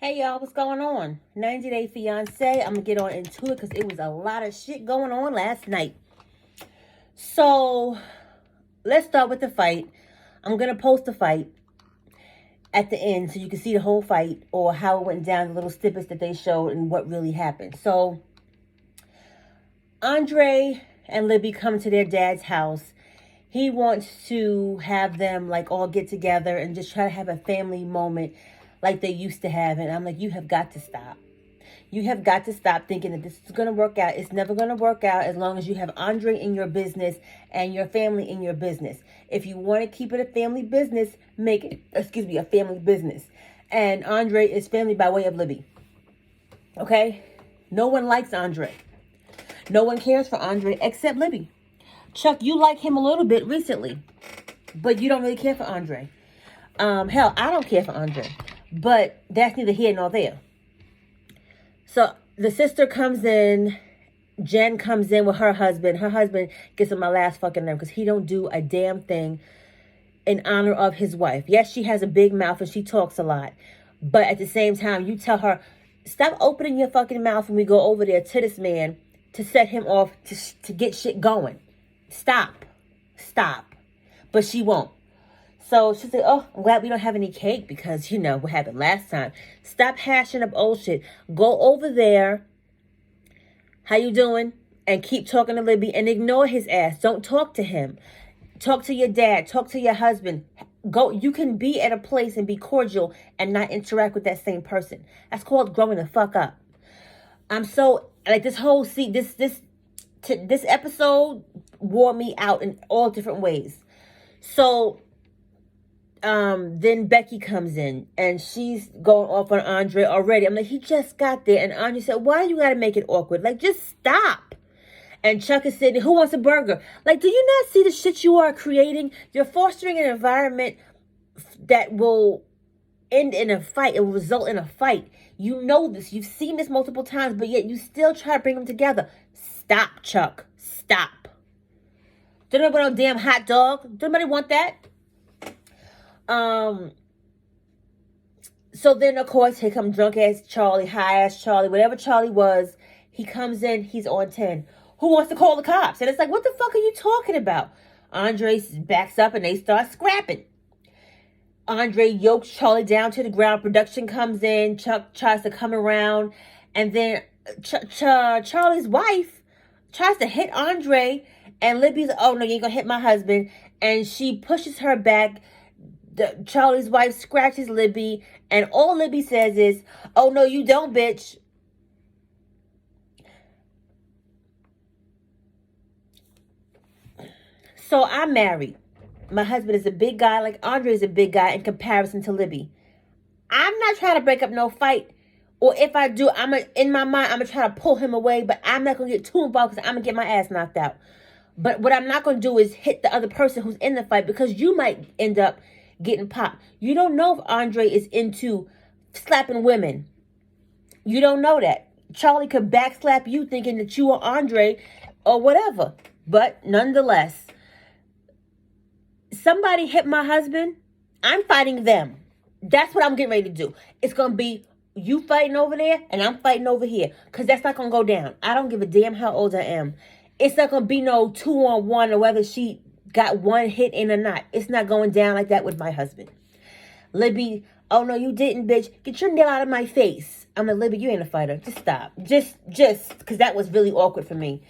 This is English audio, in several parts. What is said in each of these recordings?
Hey y'all, what's going on? 90-Day Fiancé. I'm gonna get on into it because it was a lot of shit going on last night. So let's start with the fight. I'm gonna post the fight at the end so you can see the whole fight or how it went down, the little snippets that they showed and what really happened. So Andre and Libby come to their dad's house. He wants to have them like all get together and just try to have a family moment like they used to have. And I'm like, you have got to stop. You have got to stop thinking that this is going to work out. It's never going to work out as long as you have Andre in your business and your family in your business. If you want to keep it a family business, make it, a family business. And Andre is family by way of Libby. Okay? No one likes Andre. No one cares for Andre except Libby. Chuck, you like him a little bit recently, but you don't really care for Andre. Hell, I don't care for Andre. But that's neither here nor there. So the sister comes in. Jen comes in with her husband. Her husband gets on my last fucking nerve because he don't do a damn thing in honor of his wife. Yes, she has a big mouth and she talks a lot. But at the same time, you tell her, stop opening your fucking mouth when we go over there to this man to set him off to get shit going. Stop. But she won't. So she said, oh, I'm glad we don't have any cake because, you know, what happened last time. Stop hashing up old shit. Go over there. How you doing? And keep talking to Libby and ignore his ass. Don't talk to him. Talk to your dad. Talk to your husband. Go. You can be at a place and be cordial and not interact with that same person. That's called growing the fuck up. I'm so, like, this whole, this episode wore me out in all different ways. So, then Becky comes in and she's going off on Andre already. I'm like, he just got there. And Andre said, why you gotta make it awkward? Like, just stop. And Chuck is sitting, who wants a burger? Like, do you not see the shit you are creating? You're fostering an environment that will end in a fight. It will result in a fight. You know this. You've seen this multiple times, but yet you still try to bring them together. Stop, Chuck. Stop. Don't nobody want no damn hot dog. Don't nobody want that? So then, of course, here comes drunk ass Charlie, high ass Charlie, whatever Charlie was. He comes in, he's on 10. Who wants to call the cops? And it's like, what the fuck are you talking about? Andre backs up and they start scrapping. Andre yokes Charlie down to the ground. Production comes in. Chuck tries to come around. And then Charlie's wife tries to hit Andre. And Libby's, oh, no, you ain't gonna hit my husband. And she pushes her back. Charlie's wife scratches Libby, and all Libby says is, oh, no, you don't, bitch. So I'm married. My husband is a big guy, like Andre is a big guy in comparison to Libby. I'm not trying to break up no fight. Or if I do, in my mind, I'm going to try to pull him away, but I'm not going to get too involved because I'm going to get my ass knocked out. But what I'm not going to do is hit the other person who's in the fight because you might end up getting popped. You don't know if Andre is into slapping women. You don't know that. Charlie could backslap you thinking that you are Andre or whatever. But nonetheless, somebody hit my husband, I'm fighting them. That's what I'm getting ready to do. It's going to be you fighting over there and I'm fighting over here because that's not going to go down. I don't give a damn how old I am. It's not going to be no 2-on-1 or whether she got one hit in or not. It's not going down like that with my husband. Libby, oh no, you didn't, bitch. Get your nail out of my face. I'm like, Libby, you ain't a fighter. Just stop. Just, because that was really awkward for me.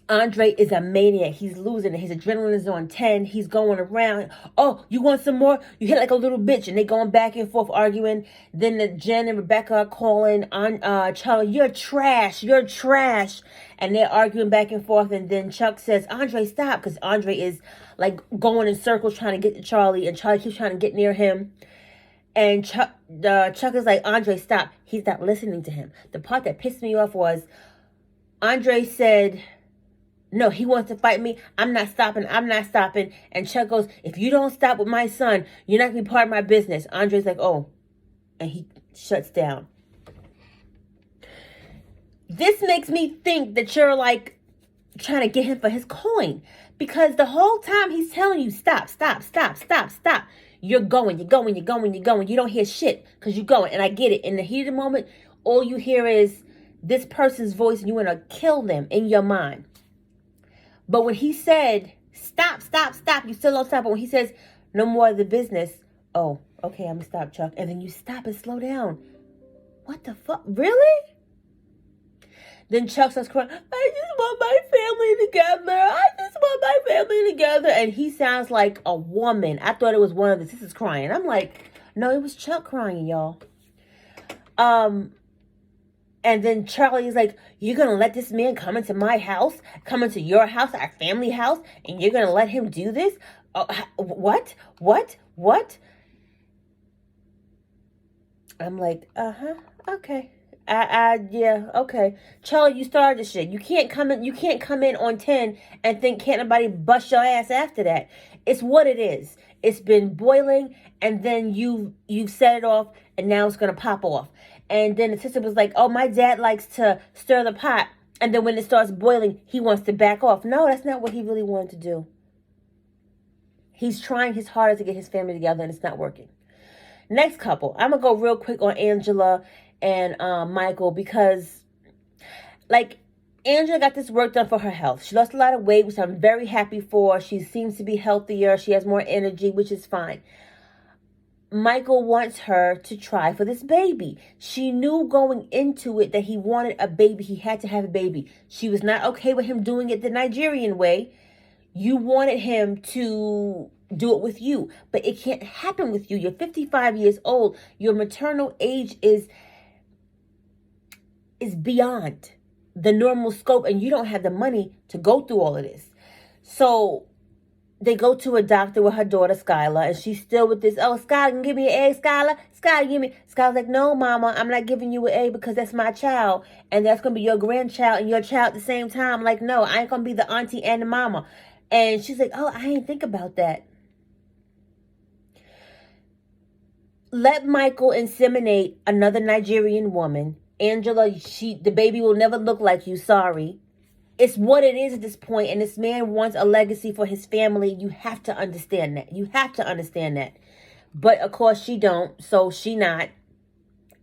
Andre is a maniac. He's losing it. His adrenaline is on 10. He's going around. Oh, you want some more? You hit like a little bitch. And they going back and forth arguing. Then Jen and Rebecca are calling on Charlie, you're trash. You're trash. And they're arguing back and forth. And then Chuck says, Andre, stop. Because Andre is like going in circles trying to get to Charlie. And Charlie keeps trying to get near him. And Chuck is like, Andre, stop. He's not listening to him. The part that pissed me off was Andre said, no, he wants to fight me. I'm not stopping. And Chuck goes, if you don't stop with my son, you're not going to be part of my business. Andre's like, oh. And he shuts down. This makes me think that you're like trying to get him for his coin. Because the whole time he's telling you, stop. you're going, you're going, you're going, you're going. You don't hear shit because you're going. And I get it. In the heat of the moment, all you hear is this person's voice and you want to kill them in your mind. But when he said, stop, stop, stop, you still don't stop. But when he says, no more of the business, oh, okay, I'm going to stop, Chuck. And then you stop and slow down. What the fuck? Really? Then Chuck starts crying, I just want my family together. I just want my family together. And he sounds like a woman. I thought it was one of the sisters crying. I'm like, no, it was Chuck crying, y'all. And then Charlie is like, you're going to let this man come into my house, come into your house, our family house, and you're going to let him do this? What? I'm like, okay. Yeah, okay. Charlie, you started this shit. You can't come in on 10 and think can't nobody bust your ass after that. It's what it is. It's been boiling and then you set it off and now it's gonna pop off. And then the sister was like, oh, my dad likes to stir the pot. And then when it starts boiling, he wants to back off. No, that's not what he really wanted to do. He's trying his hardest to get his family together and it's not working. Next couple. I'm going to go real quick on Angela and Michael because, like, Angela got this work done for her health. She lost a lot of weight, which I'm very happy for. She seems to be healthier. She has more energy, which is fine. Michael wants her to try for this baby. She knew going into it that he wanted a baby. He had to have a baby. She was not okay with him doing it the Nigerian way. You wanted him to do it with you, but it can't happen with you. You're 55 years old. Your maternal age is beyond the normal scope, and you don't have the money to go through all of this. So they go to a doctor with her daughter, Skylar, and she's still with this, oh, Skylar, give me an egg, Skylar. Skylar, give me. Skylar's like, no, Mama, I'm not giving you an egg because that's my child, and that's going to be your grandchild and your child at the same time. I'm like, no, I ain't going to be the auntie and the mama. And she's like, oh, I ain't think about that. Let Michael inseminate another Nigerian woman. Angela, the baby will never look like you, sorry. It's what it is at this point, and this man wants a legacy for his family. You have to understand that. You have to understand that. But, of course, she don't, so she not.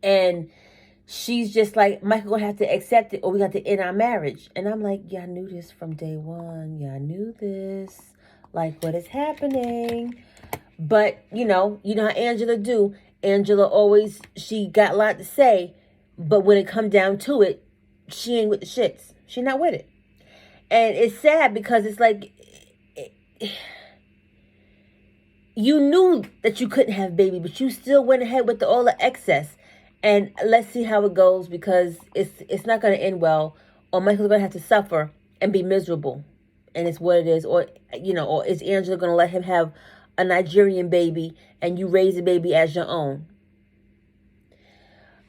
And she's just like, Michael gonna have to accept it or we got to end our marriage. And I'm like, y'all knew this from day one. Y'all knew this. Like, what is happening? But, you know how Angela do. Angela always, she got a lot to say. But when it come down to it, she ain't with the shits. She not with it. And it's sad because it's like, you knew that you couldn't have a baby, but you still went ahead with all the excess. And let's see how it goes because it's not going to end well. Or Michael's going to have to suffer and be miserable. And it's what it is. Or, or is Angela going to let him have a Nigerian baby and you raise the baby as your own?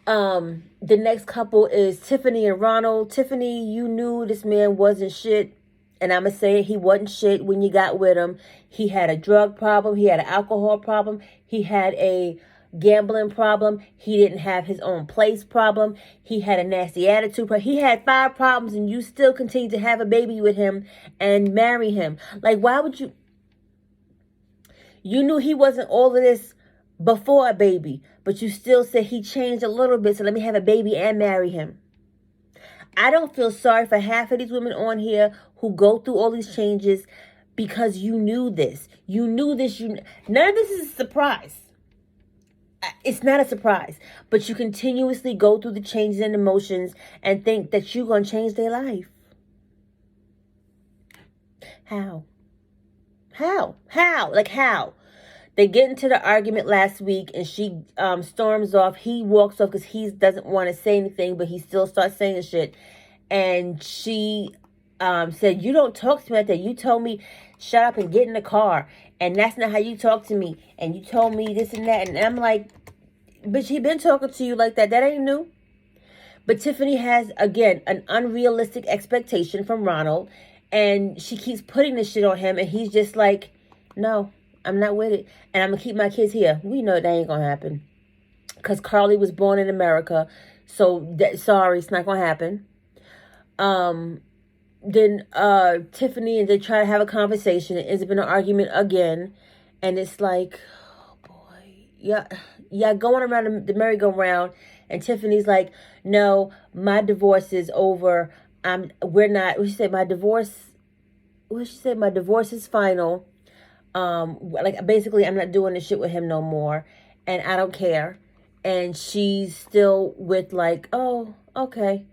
The next couple is Tiffany and Ronald. Tiffany, you knew this man wasn't shit. And I'm going to say it, he wasn't shit when you got with him. He had a drug problem. He had an alcohol problem. He had a gambling problem. He didn't have his own place problem. He had a nasty attitude problem. He had 5 problems and you still continue to have a baby with him and marry him. Like, why would you? You knew he wasn't all of this before a baby, but you still said he changed a little bit, so let me have a baby and marry him. I don't feel sorry for half of these women on here who go through all these changes because you knew this. You knew this. None of this is a surprise. It's not a surprise, but you continuously go through the changes and emotions and think that you're going to change their life. How? Like how? They get into the argument last week and she storms off. He walks off because he doesn't want to say anything, but he still starts saying shit. And she said, you don't talk to me like that. You told me, shut up and get in the car. And that's not how you talk to me. And you told me this and that. And I'm like, bitch, he been talking to you like that. That ain't new. But Tiffany has, again, an unrealistic expectation from Ronald. And she keeps putting this shit on him. And he's just like, no, I'm not with it. And I'm going to keep my kids here. We know that ain't going to happen. Because Carly was born in America. So, sorry, it's not going to happen. Then Tiffany and they try to have a conversation. It ends up in an argument again. And it's like, oh yeah, going around the merry-go-round, and Tiffany's like, no, my divorce is over. We're not. What she said, my divorce. What she said, my divorce is final. Like basically, I'm not doing this shit with him no more, and I don't care. And she's still with like, oh, okay.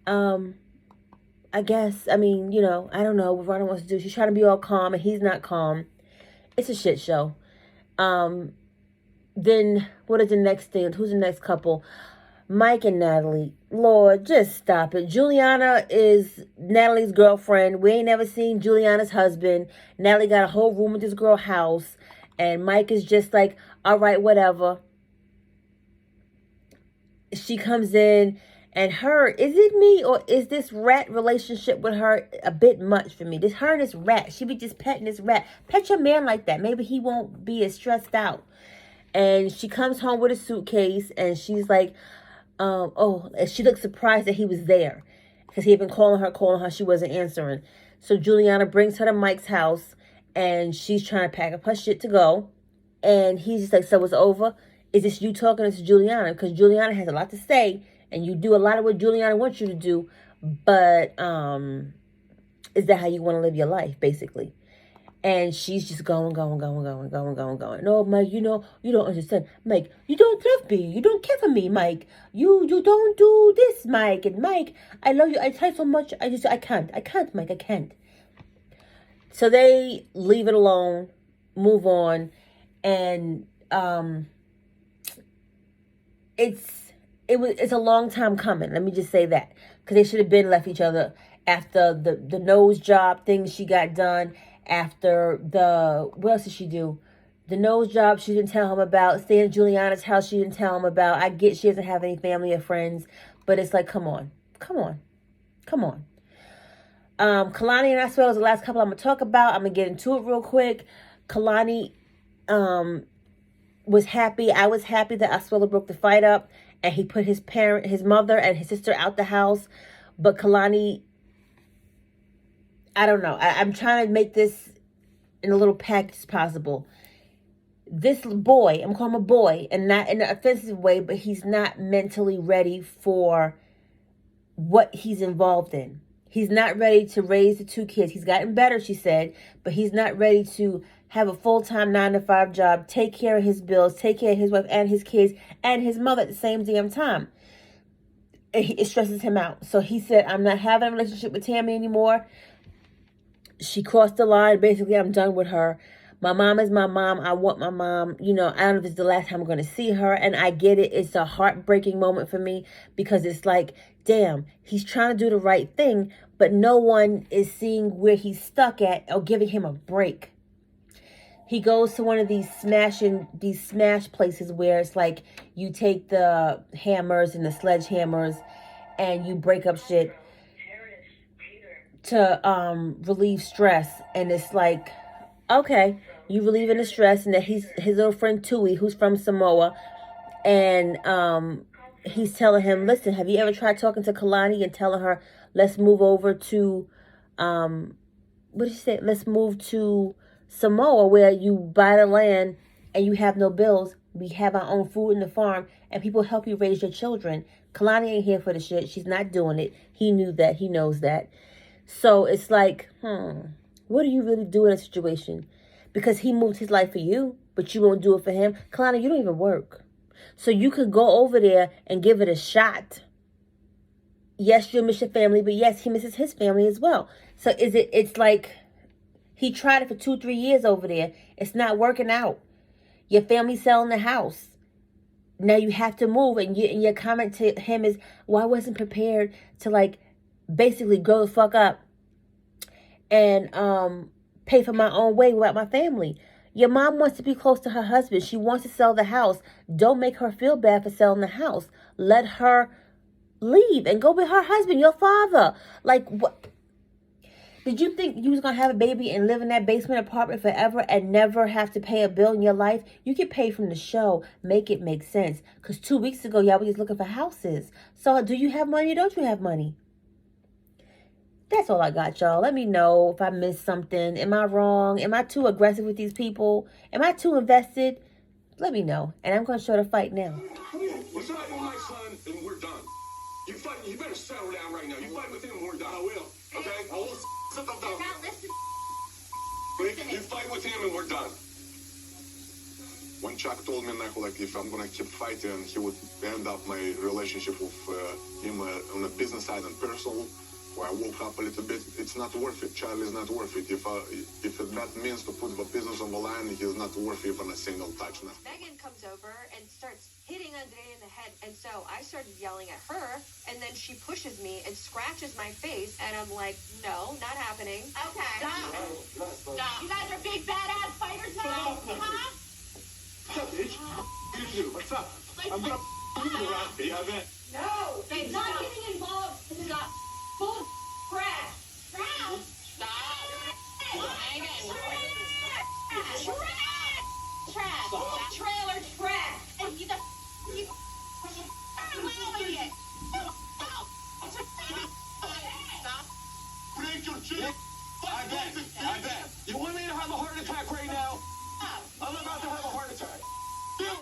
I guess. I mean, I don't know what Ronnie wants to do. She's trying to be all calm, and he's not calm. It's a shit show. Then what is the next thing? Who's the next couple? Mike and Natalie. Lord, just stop it. Juliana is Natalie's girlfriend. We ain't never seen Juliana's husband. Natalie got a whole room at this girl house. And Mike is just like, all right, whatever. She comes in, and is it me, or is this rat relationship with her a bit much for me? Her and this rat, she be just petting this rat. Pet your man like that. Maybe he won't be as stressed out. And she comes home with a suitcase, and she's like, and she looked surprised that he was there, because he had been calling her, she wasn't answering. So Juliana brings her to Mike's house, and she's trying to pack up her shit to go. And he's just like, so it's over? Is this you talking to Juliana? Because Juliana has a lot to say, and you do a lot of what Juliana wants you to do, but is that how you want to live your life, basically? And she's just going. No, Mike, you don't understand. Mike, you don't love me. You don't care for me, Mike. You don't do this, Mike. And Mike, I love you. I try so much. I can't, Mike. I can't. So they leave it alone, move on. And it's a long time coming. Let me just say that. Because they should have been left each other after the nose job thing she got done. After what else did she do? The nose job she didn't tell him about. Staying at Juliana's house she didn't tell him about. I get she doesn't have any family or friends, but it's like, come on. Kalani and Asuelo is the last couple I'm going to talk about. I'm going to get into it real quick. Kalani was happy. I was happy that Asuelo broke the fight up, and he put his mother and his sister out the house. But Kalani, I don't know. I'm trying to make this in a little package as possible. This boy, I'm calling him a boy, and not in an offensive way, but he's not mentally ready for what he's involved in. He's not ready to raise the 2 kids. He's gotten better, she said, but he's not ready to have a full-time 9-to-5 job, take care of his bills, take care of his wife and his kids and his mother at the same damn time. It stresses him out. So he said, I'm not having a relationship with Tammy anymore. She crossed the line. Basically, I'm done with her. My mom is my mom. I want my mom. I don't know if it's the last time I'm going to see her. And I get it. It's a heartbreaking moment for me, because it's like, damn, he's trying to do the right thing, but no one is seeing where he's stuck at or giving him a break. He goes to one of these smash places where it's like you take the hammers and the sledgehammers and you break up shit to relieve stress. And it's like, okay, you relieving the stress. And that his little friend Tui, who's from Samoa, and he's telling him, listen, have you ever tried talking to Kalani and telling her, let's move over to what did you say? Let's move to Samoa, where you buy the land and you have no bills. We have our own food in the farm, and people help you raise your children. Kalani ain't here for the shit. She's not doing it. He knew that. He knows that. So it's like, what do you really do in a situation? Because he moved his life for you, but you won't do it for him. Kalani, you don't even work. So you could go over there and give it a shot. Yes, you'll miss your family, but yes, he misses his family as well. So it's like he tried it for 2-3 years over there. It's not working out. Your family's selling the house. Now you have to move, and your comment to him is, well, I wasn't prepared to like basically grow the fuck up and pay for my own way without my family. Your mom wants to be close to her husband. She wants to sell the house. Don't make her feel bad for selling the house. Let her leave and go with her husband, your father. Like, what? Did you think you was going to have a baby and live in that basement apartment forever and never have to pay a bill in your life? You get paid from the show. Make it make sense. Because 2 weeks ago, y'all were just looking for houses. So do you have money or don't you have money? That's all I got, y'all. Let me know if I missed something. Am I wrong? Am I too aggressive with these people? Am I too invested? let me know. And I'm going to show the fight now. You fight with my son, and we're done. You fight. You better settle down right now. You fight with him, and we're done. I will. Okay? I will sit them down. You fight with him, and we're done. When Chuck told me, like, if I'm gonna keep fighting, he would end up my relationship with him on a business side and personal, where I woke up a little bit. It's not worth it. Charlie's not worth it. If that means to put the business on the line, he's not worth even a single touch. Now. Megan comes over and starts hitting Andrea in the head, and so I started yelling at her, and then she pushes me and scratches my face, and I'm like, no, not happening. Okay. Stop. You guys are big badass fighters now, huh? What's up, bitch? You do. What's up? I'm gonna you around me. I bet. No, he's not getting involved. This is a full crash. Crash? Stop. Megan. Trash. Trailer trash. And you the you allowing it. Stop. Break your chin. I bet. You want me to have a heart attack?